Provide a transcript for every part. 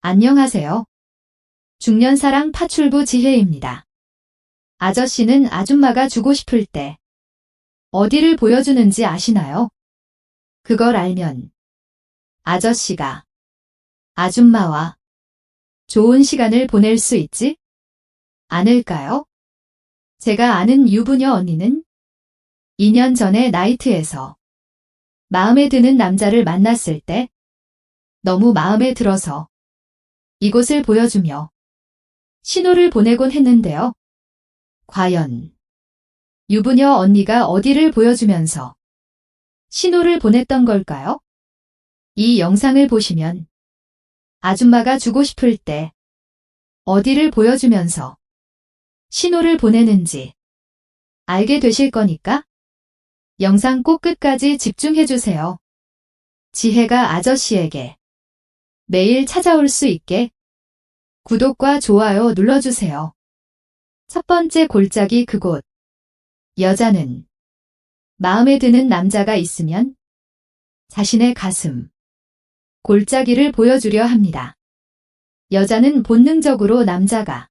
안녕하세요. 중년사랑 파출부 지혜입니다. 아저씨는 아줌마가 주고 싶을 때 어디를 보여주는지 아시나요? 그걸 알면 아저씨가 아줌마와 좋은 시간을 보낼 수 있지 않을까요? 제가 아는 유부녀 언니는 2년 전에 나이트에서 마음에 드는 남자를 만났을 때 너무 마음에 들어서 이곳을 보여주며 신호를 보내곤 했는데요. 과연 유부녀 언니가 어디를 보여주면서 신호를 보냈던 걸까요? 이 영상을 보시면 아줌마가 주고 싶을 때 어디를 보여주면서 신호를 보내는지 알게 되실 거니까 영상 꼭 끝까지 집중해주세요. 지혜가 아저씨에게 매일 찾아올 수 있게 구독과 좋아요 눌러주세요. 첫 번째 골짜기 그곳. 여자는 마음에 드는 남자가 있으면 자신의 가슴, 골짜기를 보여주려 합니다. 여자는 본능적으로 남자가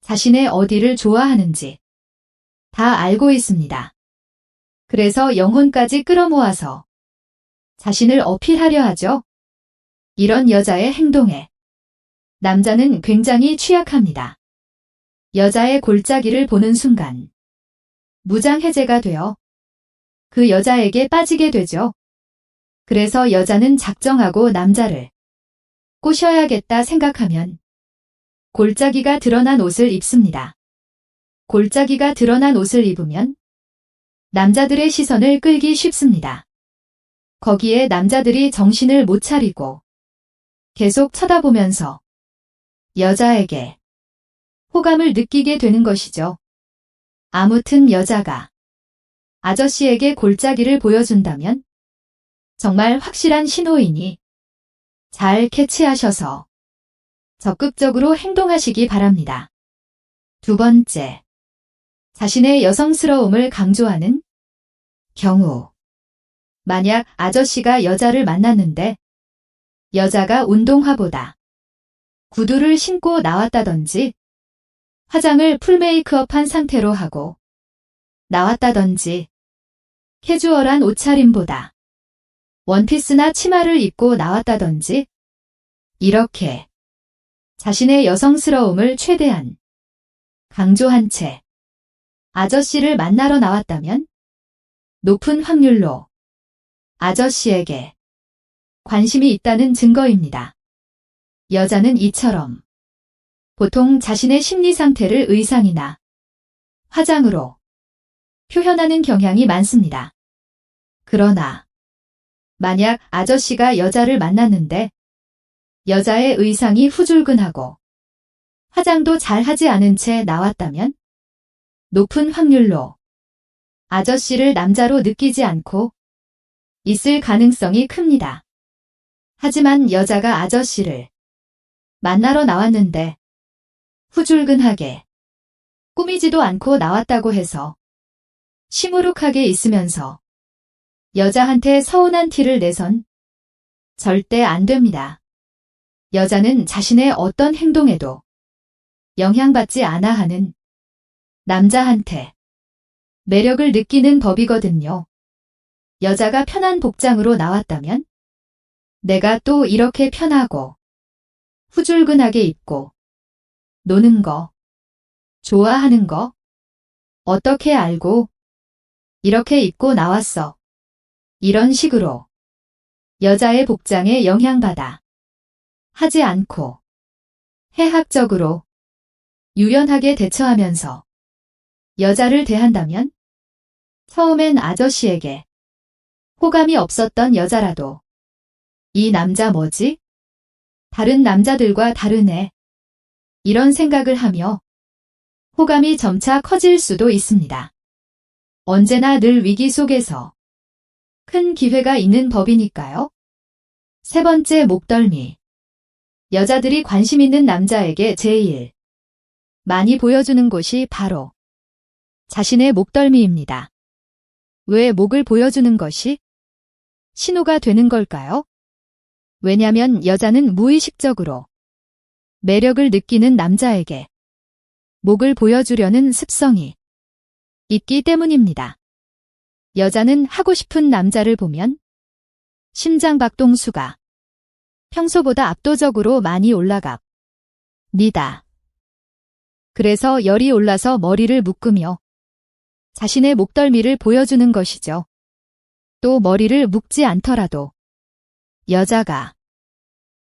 자신의 어디를 좋아하는지 다 알고 있습니다. 그래서 영혼까지 끌어모아서 자신을 어필하려 하죠. 이런 여자의 행동에 남자는 굉장히 취약합니다. 여자의 골짜기를 보는 순간 무장해제가 되어 그 여자에게 빠지게 되죠. 그래서 여자는 작정하고 남자를 꼬셔야겠다 생각하면 골짜기가 드러난 옷을 입습니다. 골짜기가 드러난 옷을 입으면 남자들의 시선을 끌기 쉽습니다. 거기에 남자들이 정신을 못 차리고 계속 쳐다보면서 여자에게 호감을 느끼게 되는 것이죠. 아무튼 여자가 아저씨에게 골짜기를 보여준다면 정말 확실한 신호이니 잘 캐치하셔서 적극적으로 행동하시기 바랍니다. 두 번째, 자신의 여성스러움을 강조하는 경우. 만약 아저씨가 여자를 만났는데 여자가 운동화보다 구두를 신고 나왔다든지 화장을 풀 메이크업한 상태로 하고 나왔다든지 캐주얼한 옷차림보다 원피스나 치마를 입고 나왔다든지 이렇게 자신의 여성스러움을 최대한 강조한 채 아저씨를 만나러 나왔다면 높은 확률로 아저씨에게 관심이 있다는 증거입니다. 여자는 이처럼 보통 자신의 심리 상태를 의상이나 화장으로 표현하는 경향이 많습니다. 그러나 만약 아저씨가 여자를 만났는데 여자의 의상이 후줄근하고 화장도 잘 하지 않은 채 나왔다면 높은 확률로 아저씨를 남자로 느끼지 않고 있을 가능성이 큽니다. 하지만 여자가 아저씨를 만나러 나왔는데 후줄근하게 꾸미지도 않고 나왔다고 해서 시무룩하게 있으면서 여자한테 서운한 티를 내선 절대 안 됩니다. 여자는 자신의 어떤 행동에도 영향받지 않아 하는 남자한테 매력을 느끼는 법이거든요. 여자가 편한 복장으로 나왔다면 내가 또 이렇게 편하고 후줄근하게 입고 노는 거, 좋아하는 거 어떻게 알고 이렇게 입고 나왔어. 이런 식으로 여자의 복장에 영향받아 하지 않고 해학적으로 유연하게 대처하면서 여자를 대한다면 처음엔 아저씨에게 호감이 없었던 여자라도 이 남자 뭐지? 다른 남자들과 다르네. 이런 생각을 하며 호감이 점차 커질 수도 있습니다. 언제나 늘 위기 속에서 큰 기회가 있는 법이니까요. 세 번째 목덜미. 여자들이 관심 있는 남자에게 제일 많이 보여주는 곳이 바로 자신의 목덜미입니다. 왜 목을 보여주는 것이 신호가 되는 걸까요? 왜냐면 여자는 무의식적으로 매력을 느끼는 남자에게 목을 보여주려는 습성이 있기 때문입니다. 여자는 하고 싶은 남자를 보면 심장박동수가 평소보다 압도적으로 많이 올라갑니다. 그래서 열이 올라서 머리를 묶으며 자신의 목덜미를 보여주는 것이죠. 또 머리를 묶지 않더라도 여자가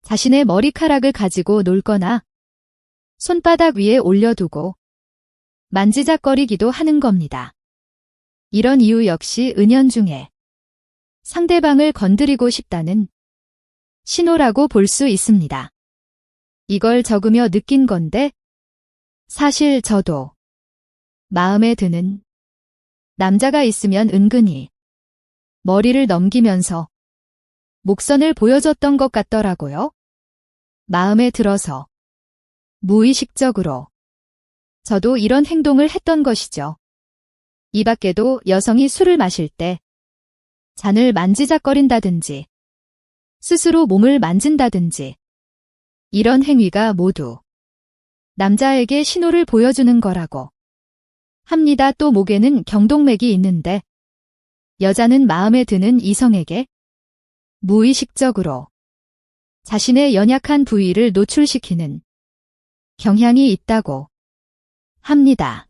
자신의 머리카락을 가지고 놀거나 손바닥 위에 올려두고 만지작거리기도 하는 겁니다. 이런 이유 역시 은연중에 상대방을 건드리고 싶다는 신호라고 볼 수 있습니다. 이걸 적으며 느낀 건데 사실 저도 마음에 드는 남자가 있으면 은근히 머리를 넘기면서 목선을 보여줬던 것 같더라고요. 마음에 들어서 무의식적으로 저도 이런 행동을 했던 것이죠. 이 밖에도 여성이 술을 마실 때 잔을 만지작거린다든지 스스로 몸을 만진다든지 이런 행위가 모두 남자에게 신호를 보여주는 거라고 합니다. 또 목에는 경동맥이 있는데 여자는 마음에 드는 이성에게 무의식적으로 자신의 연약한 부위를 노출시키는 경향이 있다고 합니다.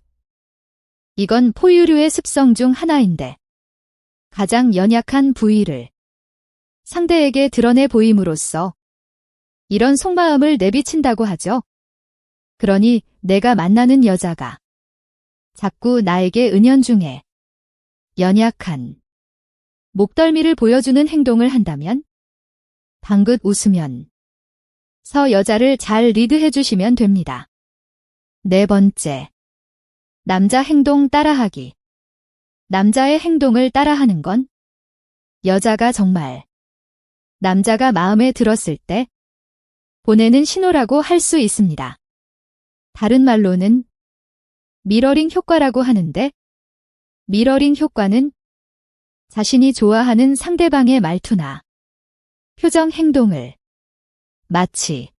이건 포유류의 습성 중 하나인데 가장 연약한 부위를 상대에게 드러내 보임으로써 이런 속마음을 내비친다고 하죠. 그러니 내가 만나는 여자가 자꾸 나에게 은연중에 연약한 목덜미를 보여주는 행동을 한다면 방긋 웃으면 서 여자를 잘 리드해 주시면 됩니다. 네 번째, 남자 행동 따라하기. 남자의 행동을 따라하는 건 여자가 정말 남자가 마음에 들었을 때 보내는 신호라고 할 수 있습니다. 다른 말로는 미러링 효과라고 하는데 미러링 효과는 자신이 좋아하는 상대방의 말투나 표정 행동을 마치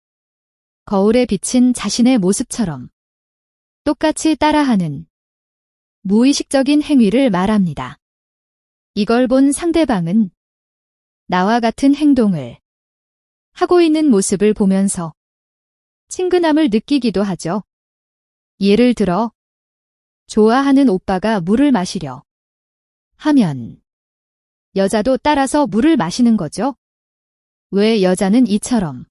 거울에 비친 자신의 모습처럼 똑같이 따라하는 무의식적인 행위를 말합니다. 이걸 본 상대방은 나와 같은 행동을 하고 있는 모습을 보면서 친근함을 느끼기도 하죠. 예를 들어 좋아하는 오빠가 물을 마시려 하면 여자도 따라서 물을 마시는 거죠. 왜 여자는 이처럼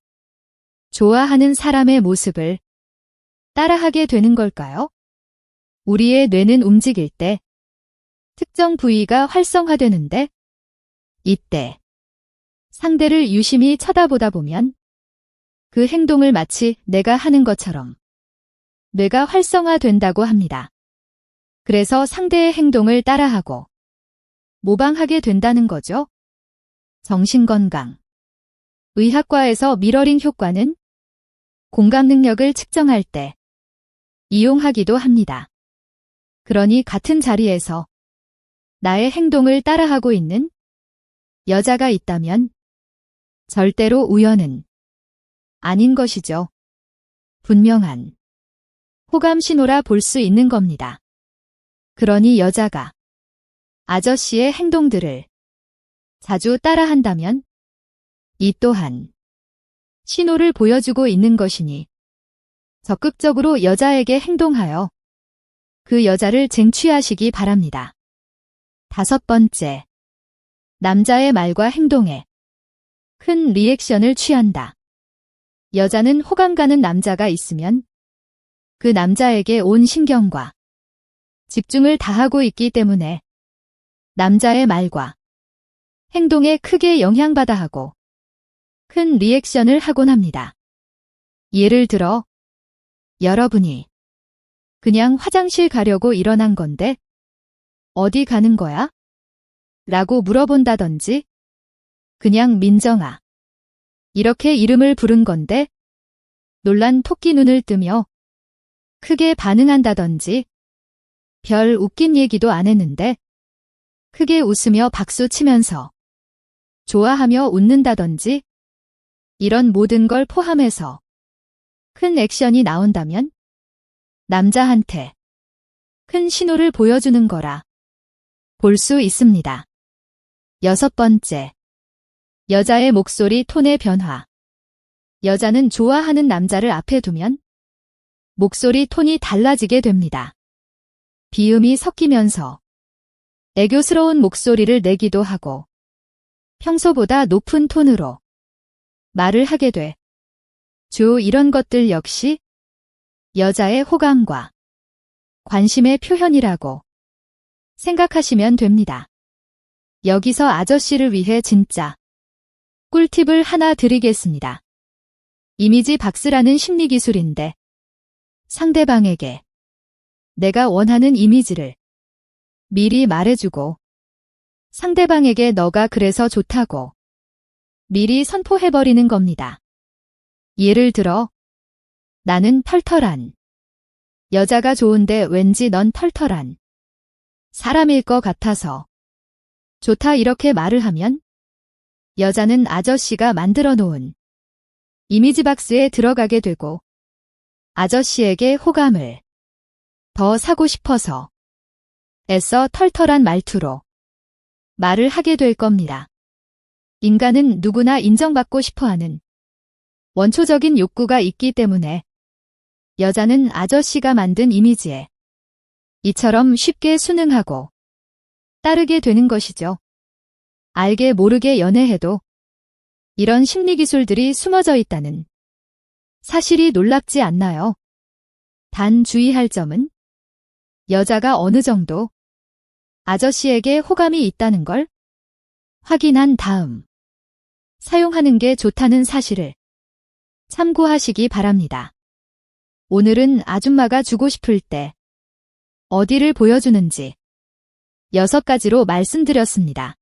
좋아하는 사람의 모습을 따라하게 되는 걸까요? 우리의 뇌는 움직일 때 특정 부위가 활성화되는데 이때 상대를 유심히 쳐다보다 보면 그 행동을 마치 내가 하는 것처럼 뇌가 활성화된다고 합니다. 그래서 상대의 행동을 따라하고 모방하게 된다는 거죠. 정신건강 의학과에서 미러링 효과는 공감 능력을 측정할 때 이용하기도 합니다. 그러니 같은 자리에서 나의 행동을 따라하고 있는 여자가 있다면 절대로 우연은 아닌 것이죠. 분명한 호감 신호라 볼 수 있는 겁니다. 그러니 여자가 아저씨의 행동들을 자주 따라한다면 이 또한 신호를 보여주고 있는 것이니 적극적으로 여자에게 행동하여 그 여자를 쟁취하시기 바랍니다. 다섯 번째, 남자의 말과 행동에 큰 리액션을 취한다. 여자는 호감 가는 남자가 있으면 그 남자에게 온 신경과 집중을 다하고 있기 때문에 남자의 말과 행동에 크게 영향받아 하고 큰 리액션을 하곤 합니다. 예를 들어 여러분이 그냥 화장실 가려고 일어난 건데 어디 가는 거야? 라고 물어본다든지 그냥 민정아 이렇게 이름을 부른 건데 놀란 토끼 눈을 뜨며 크게 반응한다든지 별 웃긴 얘기도 안 했는데 크게 웃으며 박수 치면서 좋아하며 웃는다든지 이런 모든 걸 포함해서 큰 액션이 나온다면 남자한테 큰 신호를 보여주는 거라 볼 수 있습니다. 6번째. 여자의 목소리 톤의 변화. 여자는 좋아하는 남자를 앞에 두면 목소리 톤이 달라지게 됩니다. 비음이 섞이면서 애교스러운 목소리를 내기도 하고 평소보다 높은 톤으로 말을 하게 돼. 이런 것들 역시 여자의 호감과 관심의 표현이라고 생각하시면 됩니다. 여기서 아저씨를 위해 진짜 꿀팁을 하나 드리겠습니다. 이미지 박스라는 심리 기술인데 상대방에게 내가 원하는 이미지를 미리 말해주고 상대방에게 너가 그래서 좋다고 미리 선포해버리는 겁니다. 예를 들어 나는 털털한 여자가 좋은데 왠지 넌 털털한 사람일 것 같아서 좋다 이렇게 말을 하면 여자는 아저씨가 만들어 놓은 이미지 박스에 들어가게 되고 아저씨에게 호감을 더 사고 싶어서 애써 털털한 말투로 말을 하게 될 겁니다. 인간은 누구나 인정받고 싶어하는 원초적인 욕구가 있기 때문에 여자는 아저씨가 만든 이미지에 이처럼 쉽게 순응하고 따르게 되는 것이죠. 알게 모르게 연애해도 이런 심리 기술들이 숨어져 있다는 사실이 놀랍지 않나요? 단 주의할 점은 여자가 어느 정도 아저씨에게 호감이 있다는 걸 확인한 다음 사용하는 게 좋다는 사실을 참고하시기 바랍니다. 오늘은 아줌마가 주고 싶을 때 어디를 보여주는지 6가지로 말씀드렸습니다.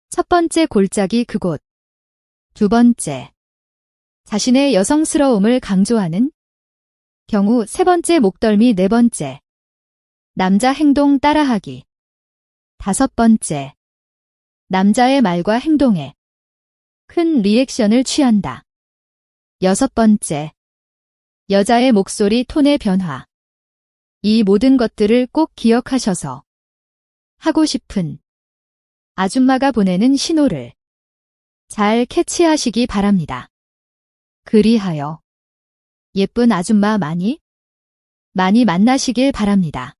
첫 번째 골짜기 그곳. 두 번째, 자신의 여성스러움을 강조하는 경우. 세 번째 목덜미. 네 번째, 남자 행동 따라하기. 다섯 번째, 남자의 말과 행동에 큰 리액션을 취한다. 여섯 번째, 여자의 목소리 톤의 변화. 이 모든 것들을 꼭 기억하셔서 하고 싶은 아줌마가 보내는 신호를 잘 캐치하시기 바랍니다. 그리하여 예쁜 아줌마 많이 만나시길 바랍니다.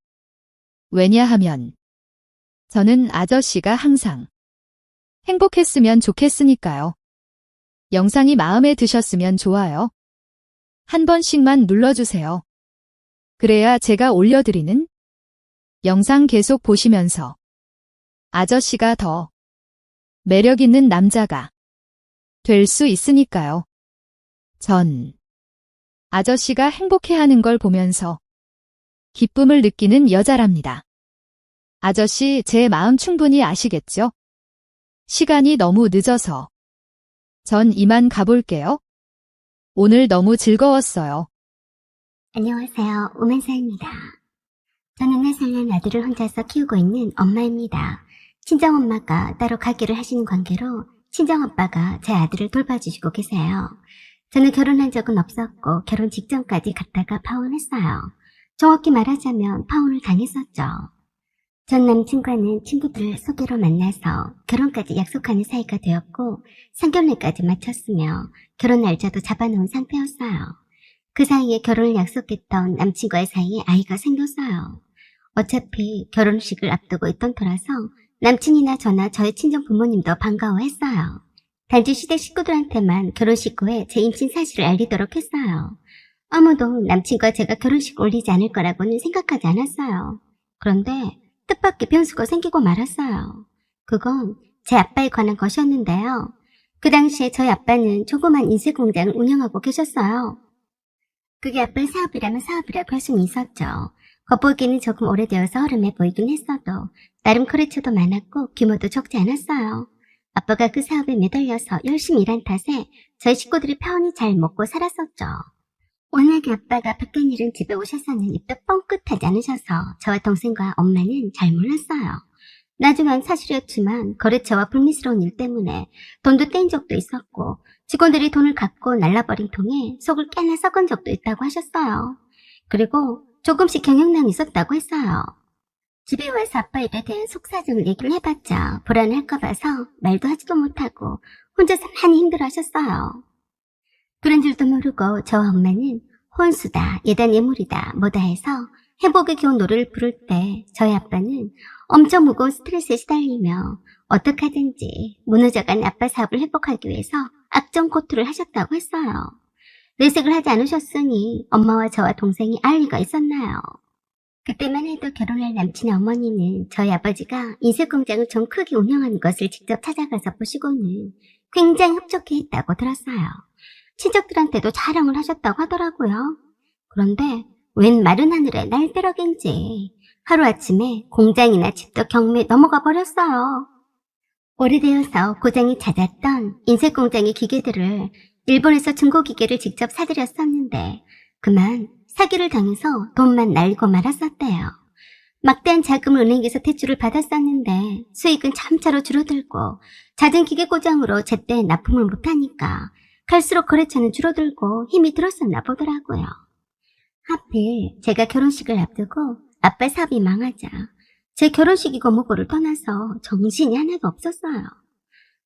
왜냐하면 저는 아저씨가 항상 행복했으면 좋겠으니까요. 영상이 마음에 드셨으면 좋아요 한 번씩만 눌러주세요. 그래야 제가 올려드리는 영상 계속 보시면서 아저씨가 더 매력있는 남자가 될 수 있으니까요. 전 아저씨가 행복해하는 걸 보면서 기쁨을 느끼는 여자랍니다. 아저씨 제 마음 충분히 아시겠죠? 시간이 너무 늦어서 전 이만 가볼게요. 오늘 너무 즐거웠어요. 안녕하세요. 오만사입니다. 저는 4살 난 아들을 혼자서 키우고 있는 엄마입니다. 친정엄마가 따로 가게를 하시는 관계로 친정아빠가 제 아들을 돌봐주시고 계세요. 저는 결혼한 적은 없었고 결혼 직전까지 갔다가 파혼했어요. 정확히 말하자면 파혼을 당했었죠. 전 남친과는 친구들 소개로 만나서 결혼까지 약속하는 사이가 되었고 상견례까지 마쳤으며 결혼 날짜도 잡아놓은 상태였어요. 그 사이에 결혼을 약속했던 남친과의 사이에 아이가 생겼어요. 어차피 결혼식을 앞두고 있던 터라서 남친이나 저나 저의 친정 부모님도 반가워했어요. 단지 시댁 식구들한테만 결혼식 후에 제 임신 사실을 알리도록 했어요. 아무도 남친과 제가 결혼식 올리지 않을 거라고는 생각하지 않았어요. 그런데 뜻밖의 변수가 생기고 말았어요. 그건 제 아빠에 관한 것이었는데요. 그 당시에 저희 아빠는 조그만 인쇄 공장을 운영하고 계셨어요. 그게 아빠의 사업이라면 사업이라고 할 수는 있었죠. 겉보기에는 조금 오래되어서 허름해 보이긴 했어도 나름 거래처도 많았고 규모도 적지 않았어요. 아빠가 그 사업에 매달려서 열심히 일한 탓에 저희 식구들이 편히 잘 먹고 살았었죠. 워낙에 아빠가 백간일은 집에 오셔서는 입도 뻥끗하지 않으셔서 저와 동생과 엄마는 잘 몰랐어요. 나중엔 사실이었지만 거래처와 불미스러운 일 때문에 돈도 떼인 적도 있었고 직원들이 돈을 갖고 날라버린 통에 속을 꽤나 썩은 적도 있다고 하셨어요. 그리고 조금씩 경영난이 있었다고 했어요. 집에 와서 아빠 일에 대한 속사정을 얘기를 해봤자 불안할까 봐서 말도 하지도 못하고 혼자서 많이 힘들어하셨어요. 그런 줄도 모르고 저와 엄마는 혼수다, 예단 예물이다, 뭐다 해서 회복의 겨운 노래를 부를 때 저희 아빠는 엄청 무거운 스트레스에 시달리며 어떡하든지 무너져간 아빠 사업을 회복하기 위해서 악정고투를 하셨다고 했어요. 내색을 하지 않으셨으니 엄마와 저와 동생이 알 리가 있었나요? 그때만 해도 결혼할 남친의 어머니는 저희 아버지가 인쇄공장을 좀 크게 운영하는 것을 직접 찾아가서 보시고는 굉장히 흡족해했다고 들었어요. 친척들한테도 자랑을 하셨다고 하더라고요. 그런데 웬 마른 하늘에 날벼락인지 하루아침에 공장이나 집도 경매에 넘어가 버렸어요. 오래되어서 고장이 잦았던 인쇄공장의 기계들을 일본에서 중고기계를 직접 사들였었는데 그만 사기를 당해서 돈만 날리고 말았었대요. 막대한 자금을 은행에서 대출을 받았었는데 수익은 점차로 줄어들고 잦은 기계 고장으로 제때 납품을 못하니까 갈수록 거래처는 줄어들고 힘이 들었었나 보더라고요. 하필 제가 결혼식을 앞두고 아빠 사업이 망하자 제 결혼식이고 뭐고를 떠나서 정신이 하나도 없었어요.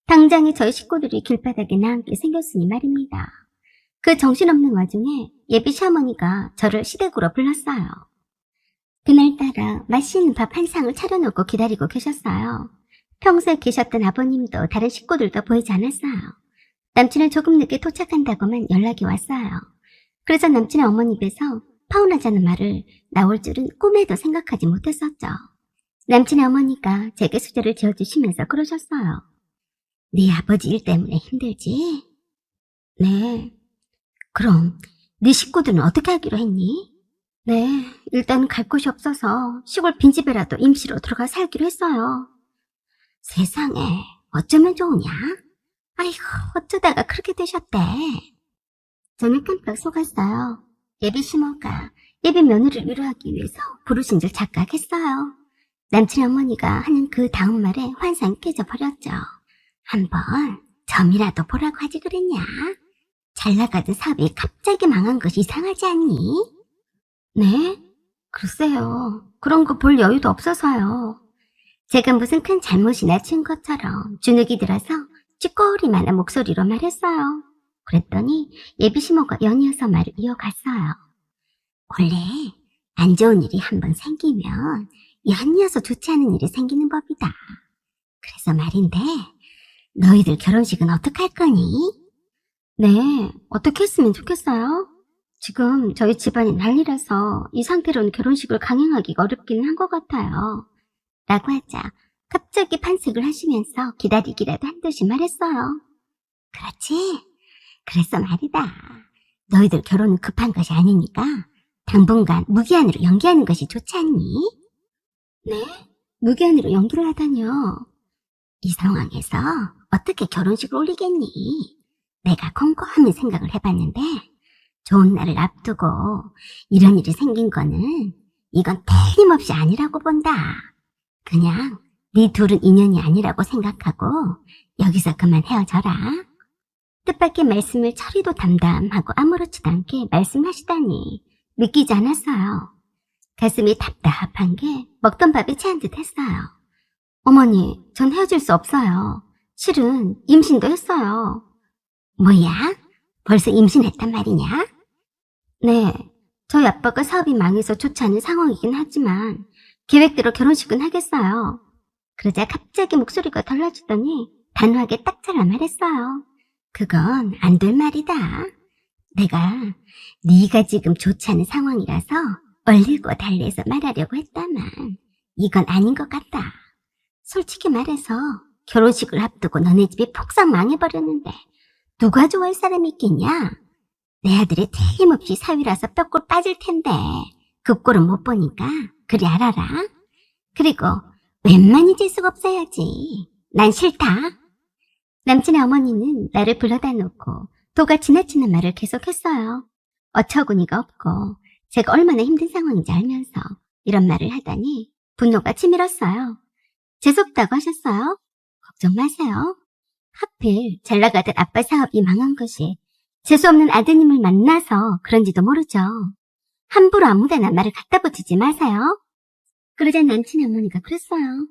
당장에 저희 식구들이 길바닥에 나앉게 생겼으니 말입니다. 그 정신없는 와중에 예비 시어머니가 저를 시댁으로 불렀어요. 그날따라 맛있는 밥 한 상을 차려놓고 기다리고 계셨어요. 평소에 계셨던 아버님도 다른 식구들도 보이지 않았어요. 남친은 조금 늦게 도착한다고만 연락이 왔어요. 그래서 남친의 어머니 입에서 파혼하자는 말을 나올 줄은 꿈에도 생각하지 못했었죠. 남친의 어머니가 제게 수저를 지어주시면서 그러셨어요. 네 아버지 일 때문에 힘들지? 네. 그럼 네 식구들은 어떻게 하기로 했니? 네, 일단 갈 곳이 없어서 시골 빈집에라도 임시로 들어가 살기로 했어요. 세상에, 어쩌면 좋으냐? 아이고, 어쩌다가 그렇게 되셨대. 저는 깜빡 속았어요. 예비 시모가 예비 며느리를 위로하기 위해서 부르신 줄 착각했어요. 남친의 어머니가 하는 그 다음 말에 환상이 깨져버렸죠. 한번 점이라도 보라고 하지 그랬냐? 잘 나가던 사업이 갑자기 망한 것이 이상하지 않니? 네? 글쎄요. 그런 거 볼 여유도 없어서요. 제가 무슨 큰 잘못이나 친 것처럼 주눅이 들어서 찌꺼리만한 목소리로 말했어요. 그랬더니 예비 시모가 연이어서 말을 이어갔어요. 원래 안 좋은 일이 한번 생기면 연이어서 좋지 않은 일이 생기는 법이다. 그래서 말인데 너희들 결혼식은 어떡할 거니? 네, 어떻게 했으면 좋겠어요? 지금 저희 집안이 난리라서 이 상태로는 결혼식을 강행하기가 어렵기는 한 것 같아요. 라고 하자 갑자기 판색을 하시면서 기다리기라도 한 듯이 말했어요. 그렇지? 그래서 말이다. 너희들 결혼은 급한 것이 아니니까 당분간 무기한으로 연기하는 것이 좋지 않니? 네? 무기한으로 연기를 하다니요. 이 상황에서 어떻게 결혼식을 올리겠니? 내가 곰곰이 생각을 해봤는데 좋은 날을 앞두고 이런 일이 생긴 거는 이건 틀림없이 아니라고 본다. 그냥 네 둘은 인연이 아니라고 생각하고 여기서 그만 헤어져라. 뜻밖의 말씀을 처리도 담담하고 아무렇지도 않게 말씀하시다니 믿기지 않았어요. 가슴이 답답한 게 먹던 밥에 체한 듯 했어요. 어머니, 전 헤어질 수 없어요. 실은 임신도 했어요. 뭐야? 벌써 임신했단 말이냐? 네, 저희 아빠가 사업이 망해서 좋지 않은 상황이긴 하지만 계획대로 결혼식은 하겠어요. 그러자 갑자기 목소리가 달라지더니 단호하게 딱 잘라 말했어요. 그건 안 될 말이다. 내가 네가 지금 좋지 않은 상황이라서 얼리고 달래서 말하려고 했다만 이건 아닌 것 같다. 솔직히 말해서 결혼식을 앞두고 너네 집이 폭삭 망해버렸는데 누가 좋아할 사람이 있겠냐? 내 아들이 틀림없이 사위라서 뼈골 빠질 텐데 그 꼴은 못 보니까 그리 알아라. 그리고 웬만히 재수가 없어야지. 난 싫다. 남친의 어머니는 나를 불러다 놓고 도가 지나치는 말을 계속했어요. 어처구니가 없고 제가 얼마나 힘든 상황인지 알면서 이런 말을 하다니 분노가 치밀었어요. 재수없다고 하셨어요? 걱정 마세요. 하필 잘 나가던 아빠 사업이 망한 것이 재수없는 아드님을 만나서 그런지도 모르죠. 함부로 아무데나 말을 갖다 붙이지 마세요. 그러자 남친 어머니가 그랬어요.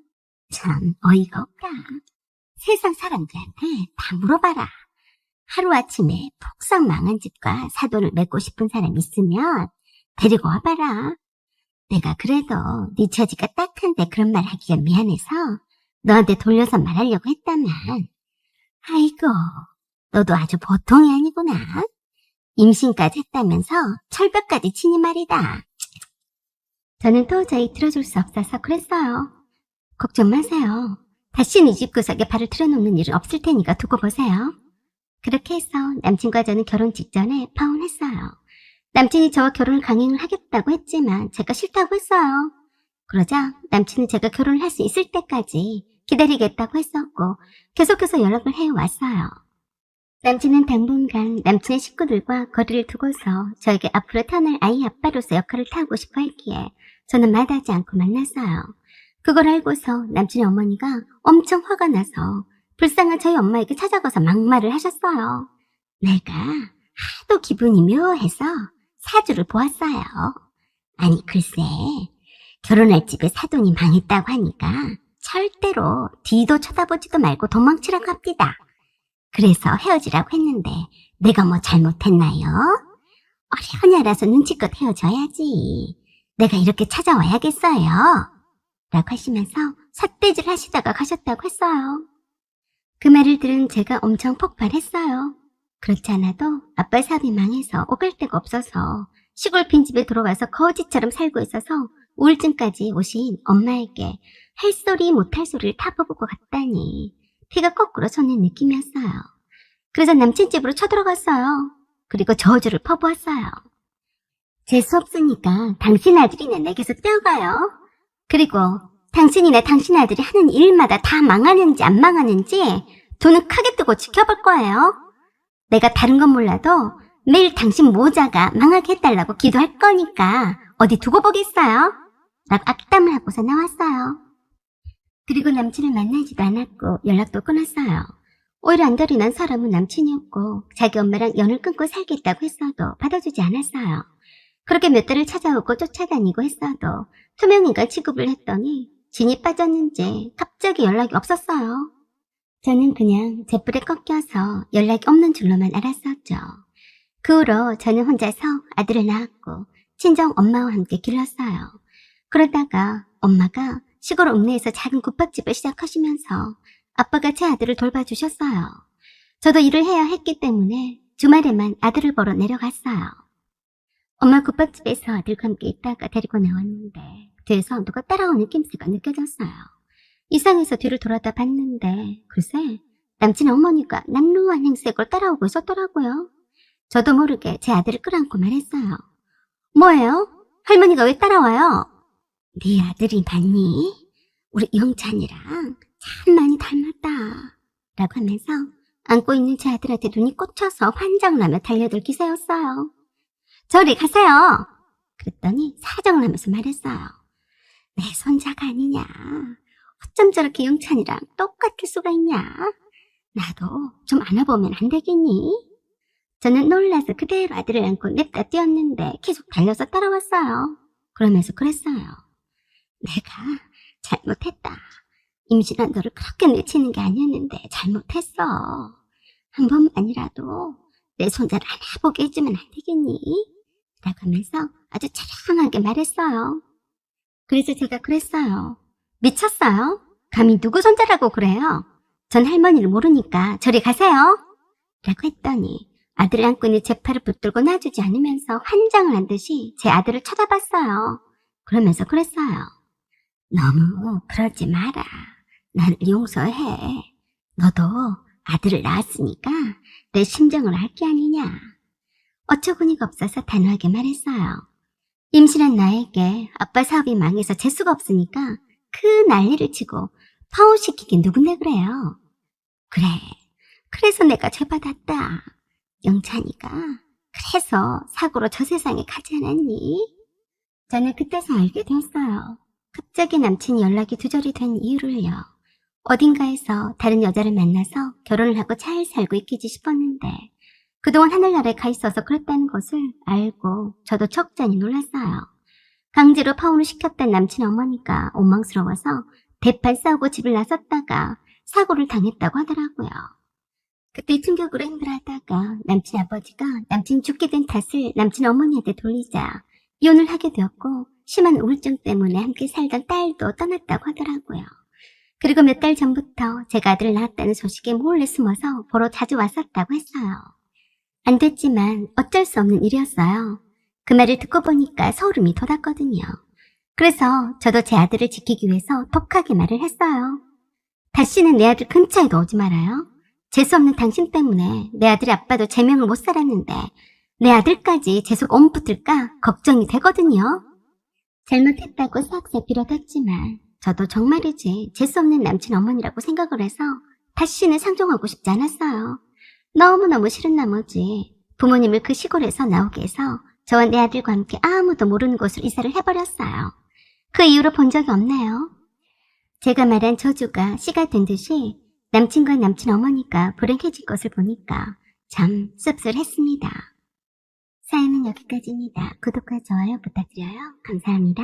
참 어이가 없다. 세상 사람들한테 다 물어봐라. 하루아침에 폭삭 망한 집과 사돈을 맺고 싶은 사람 있으면 데리고 와봐라. 내가 그래도 네 처지가 딱한데 그런 말 하기가 미안해서 너한테 돌려서 말하려고 했다만 아이고 너도 아주 보통이 아니구나. 임신까지 했다면서 철벽까지 치니 말이다. 저는 도저히 들어줄 수 없어서 그랬어요. 걱정 마세요. 다시는 이 집구석에 발을 틀어놓는 일은 없을 테니까 두고 보세요. 그렇게 해서 남친과 저는 결혼 직전에 파혼했어요. 남친이 저와 결혼을 강행을 하겠다고 했지만 제가 싫다고 했어요. 그러자 남친은 제가 결혼을 할 수 있을 때까지 기다리겠다고 했었고 계속해서 연락을 해왔어요. 남친은 당분간 남친의 식구들과 거리를 두고서 저에게 앞으로 태어날 아이 아빠로서 역할을 타고 싶어 했기에 저는 마다하지 않고 만났어요. 그걸 알고서 남친의 어머니가 엄청 화가 나서 불쌍한 저희 엄마에게 찾아가서 막말을 하셨어요. 내가 하도 기분이 묘해서 사주를 보았어요. 아니 글쎄 결혼할 집에 사돈이 망했다고 하니까 절대로 뒤도 쳐다보지도 말고 도망치라고 합니다. 그래서 헤어지라고 했는데 내가 뭐 잘못했나요? 어련히 알아서 눈치껏 헤어져야지. 내가 이렇게 찾아와야겠어요. 라고 하시면서 삿대질 하시다가 가셨다고 했어요. 그 말을 들은 제가 엄청 폭발했어요. 그렇지 않아도 아빠 사업이 망해서 오갈 데가 없어서 시골 빈집에 들어와서 거지처럼 살고 있어서 우울증까지 오신 엄마에게 할 소리 못할 소리를 다 퍼붓고 갔다니 피가 거꾸로 솟는 느낌이었어요. 그래서 남친 집으로 쳐들어갔어요. 그리고 저주를 퍼부었어요. 재수 없으니까 당신 아들이나 내게서 떼어가요. 그리고 당신이나 당신 아들이 하는 일마다 다 망하는지 안 망하는지 돈은 크게 뜨고 지켜볼 거예요. 내가 다른 건 몰라도 매일 당신 모자가 망하게 해달라고 기도할 거니까 어디 두고 보겠어요? 라고 악담을 하고서 나왔어요. 그리고 남친을 만나지도 않았고 연락도 끊었어요. 오히려 안달이 난 사람은 남친이었고 자기 엄마랑 연을 끊고 살겠다고 했어도 받아주지 않았어요. 그렇게 몇 달을 찾아오고 쫓아다니고 했어도 투명인간 취급을 했더니 진이 빠졌는지 갑자기 연락이 없었어요. 저는 그냥 제 뿔에 꺾여서 연락이 없는 줄로만 알았었죠. 그 후로 저는 혼자서 아들을 낳았고 친정 엄마와 함께 길렀어요. 그러다가 엄마가 시골 읍내에서 작은 국밥집을 시작하시면서 아빠가 제 아들을 돌봐주셨어요. 저도 일을 해야 했기 때문에 주말에만 아들을 보러 내려갔어요. 엄마 국밥집에서 아들과 함께 있다가 데리고 나왔는데 뒤에서 누가 따라오는 낌새가 느껴졌어요. 이상해서 뒤를 돌아다 봤는데 글쎄 남친 어머니가 남루한 행색을 따라오고 있었더라고요. 저도 모르게 제 아들을 끌어안고 말했어요. 뭐예요? 할머니가 왜 따라와요? 네 아들이 맞니? 우리 영찬이랑 참 많이 닮았다. 라고 하면서 안고 있는 제 아들한테 눈이 꽂혀서 환장을 하며 달려들 기세였어요. 저리 가세요. 그랬더니 사정을 하면서 말했어요. 내 손자가 아니냐. 어쩜 저렇게 영찬이랑 똑같을 수가 있냐. 나도 좀 안아보면 안 되겠니? 저는 놀라서 그대로 아들을 안고 냅다 뛰었는데 계속 달려서 따라왔어요. 그러면서 그랬어요. 내가 잘못했다. 임신한 너를 그렇게 내치는 게 아니었는데 잘못했어. 한 번만이라도 내 손자를 안아보게 해주면 안 되겠니? 라고 하면서 아주 자랑하게 말했어요. 그래서 제가 그랬어요. 미쳤어요? 감히 누구 손자라고 그래요? 전 할머니를 모르니까 저리 가세요. 라고 했더니 아들을 안고 있는 제 팔을 붙들고 놔주지 않으면서 환장을 한 듯이 제 아들을 쳐다봤어요. 그러면서 그랬어요. 너무 그러지 마라. 나를 용서해. 너도 아들을 낳았으니까 내 심정을 알 게 아니냐. 어처구니가 없어서 단호하게 말했어요. 임신한 나에게 아빠 사업이 망해서 재수가 없으니까 그 난리를 치고 파혼시키긴 누군데 그래요. 그래, 그래서 내가 죄받았다. 영찬이가 그래서 사고로 저 세상에 가지 않았니? 저는 그때서 알게 됐어요. 갑자기 남친이 연락이 두절이 된 이유를요. 어딘가에서 다른 여자를 만나서 결혼을 하고 잘 살고 있기지 싶었는데 그동안 하늘나라에 가 있어서 그랬다는 것을 알고 저도 적잖이 놀랐어요. 강제로 파혼을 시켰던 남친 어머니가 원망스러워서 대판 싸우고 집을 나섰다가 사고를 당했다고 하더라고요. 그때 충격으로 힘들어하다가 남친 아버지가 남친 죽게 된 탓을 남친 어머니한테 돌리자 이혼을 하게 되었고 심한 우울증 때문에 함께 살던 딸도 떠났다고 하더라고요. 그리고 몇 달 전부터 제가 아들을 낳았다는 소식에 몰래 숨어서 보러 자주 왔었다고 했어요. 안 됐지만 어쩔 수 없는 일이었어요. 그 말을 듣고 보니까 소름이 돋았거든요. 그래서 저도 제 아들을 지키기 위해서 독하게 말을 했어요. 다시는 내 아들 근처에도 오지 말아요. 재수없는 당신 때문에 내 아들의 아빠도 제명을 못 살았는데 내 아들까지 재수가 옴붙을까 걱정이 되거든요. 잘못했다고 싹싹 빌어댔지만 저도 정말이지 재수없는 남친 어머니라고 생각을 해서 다시는 상종하고 싶지 않았어요. 너무너무 싫은 나머지 부모님을 그 시골에서 나오게 해서 저와 내 아들과 함께 아무도 모르는 곳으로 이사를 해버렸어요. 그 이후로 본 적이 없네요. 제가 말한 저주가 씨가 된 듯이 남친과 남친 어머니가 불행해진 것을 보니까 참 씁쓸했습니다. 사연은 여기까지입니다. 구독과 좋아요 부탁드려요. 감사합니다.